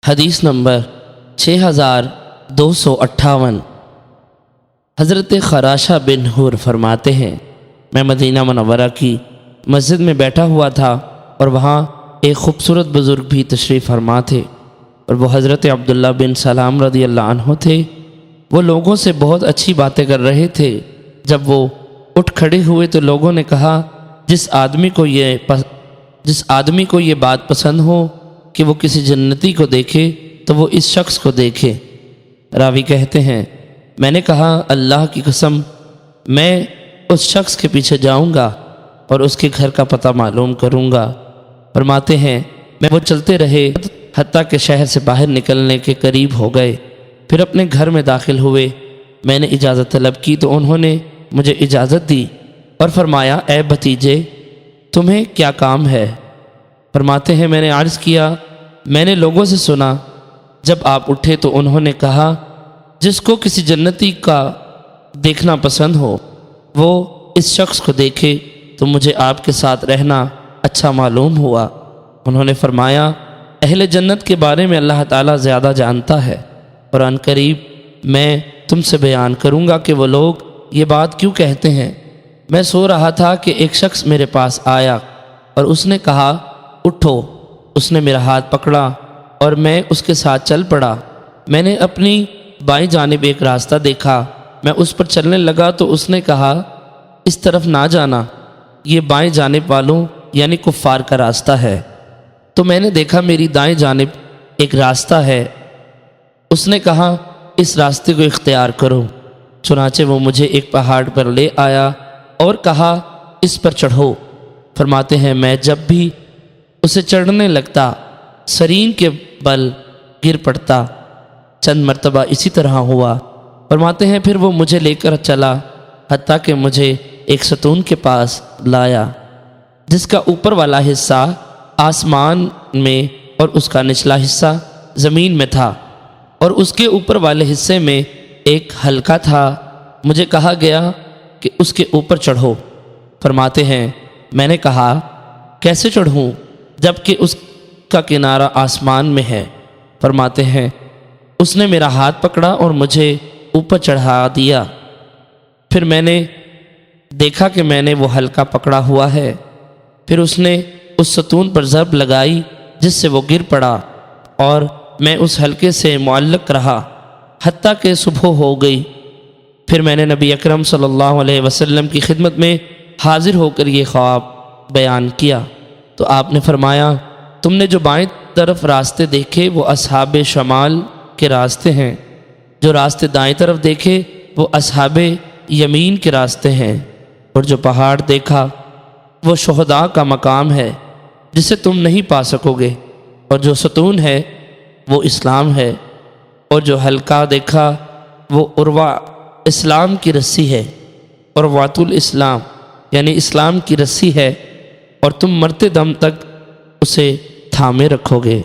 حدیث نمبر 6258۔ حضرت خراشہ بن حور فرماتے ہیں، میں مدینہ منورہ کی مسجد میں بیٹھا ہوا تھا اور وہاں ایک خوبصورت بزرگ بھی تشریف فرما تھے، اور وہ حضرت عبداللہ بن سلام رضی اللہ عنہ تھے۔ وہ لوگوں سے بہت اچھی باتیں کر رہے تھے۔ جب وہ اٹھ کھڑے ہوئے تو لوگوں نے کہا، جس آدمی کو یہ بات پسند ہو کہ وہ کسی جنتی کو دیکھے تو وہ اس شخص کو دیکھے۔ راوی کہتے ہیں، میں نے کہا، اللہ کی قسم میں اس شخص کے پیچھے جاؤں گا اور اس کے گھر کا پتہ معلوم کروں گا۔ فرماتے ہیں، میں وہ چلتے رہے حتیٰ کہ شہر سے باہر نکلنے کے قریب ہو گئے، پھر اپنے گھر میں داخل ہوئے۔ میں نے اجازت طلب کی تو انہوں نے مجھے اجازت دی اور فرمایا، اے بھتیجے، تمہیں کیا کام ہے؟ فرماتے ہیں، میں نے عرض کیا، میں نے لوگوں سے سنا جب آپ اٹھے تو انہوں نے کہا، جس کو کسی جنتی کا دیکھنا پسند ہو وہ اس شخص کو دیکھے، تو مجھے آپ کے ساتھ رہنا اچھا معلوم ہوا۔ انہوں نے فرمایا، اہل جنت کے بارے میں اللہ تعالیٰ زیادہ جانتا ہے، اور ان قریب میں تم سے بیان کروں گا کہ وہ لوگ یہ بات کیوں کہتے ہیں۔ میں سو رہا تھا کہ ایک شخص میرے پاس آیا اور اس نے کہا، اٹھو۔ اس نے میرا ہاتھ پکڑا اور میں اس کے ساتھ چل پڑا۔ میں نے اپنی بائیں جانب ایک راستہ دیکھا، میں اس پر چلنے لگا تو اس نے کہا، اس طرف نہ جانا، یہ بائیں جانب والوں یعنی کفار کا راستہ ہے۔ تو میں نے دیکھا میری دائیں جانب ایک راستہ ہے۔ اس نے کہا، اس راستے کو اختیار کرو۔ چنانچہ وہ مجھے ایک پہاڑ پر لے آیا اور کہا، اس پر چڑھو۔ فرماتے ہیں، میں جب بھی اسے چڑھنے لگتا سرین کے بل گر پڑتا۔ چند مرتبہ اسی طرح ہوا۔ فرماتے ہیں، پھر وہ مجھے لے کر چلا حتیٰ کہ مجھے ایک ستون کے پاس لایا جس کا اوپر والا حصہ آسمان میں اور اس کا نچلا حصہ زمین میں تھا، اور اس کے اوپر والے حصے میں ایک حلقہ تھا۔ مجھے کہا گیا کہ اس کے اوپر چڑھو۔ فرماتے ہیں، میں نے کہا، کیسے چڑھوں جب کہ اس کا کنارہ آسمان میں ہے؟ فرماتے ہیں، اس نے میرا ہاتھ پکڑا اور مجھے اوپر چڑھا دیا۔ پھر میں نے دیکھا کہ میں نے وہ حلقہ پکڑا ہوا ہے۔ پھر اس نے اس ستون پر ضرب لگائی جس سے وہ گر پڑا، اور میں اس حلقے سے معلق رہا حتیٰ کہ صبح ہو گئی۔ پھر میں نے نبی اکرم صلی اللہ علیہ وسلم کی خدمت میں حاضر ہو کر یہ خواب بیان کیا تو آپ نے فرمایا، تم نے جو بائیں طرف راستے دیکھے وہ اصحاب شمال کے راستے ہیں، جو راستے دائیں طرف دیکھے وہ اصحاب یمین کے راستے ہیں، اور جو پہاڑ دیکھا وہ شہداء کا مقام ہے جسے تم نہیں پا سکو گے، اور جو ستون ہے وہ اسلام ہے، اور جو حلقہ دیکھا وہ عروہ اسلام کی رسی ہے، عروۃ الاسلام یعنی اسلام کی رسی ہے، اور تم مرتے دم تک اسے تھامے رکھو گے۔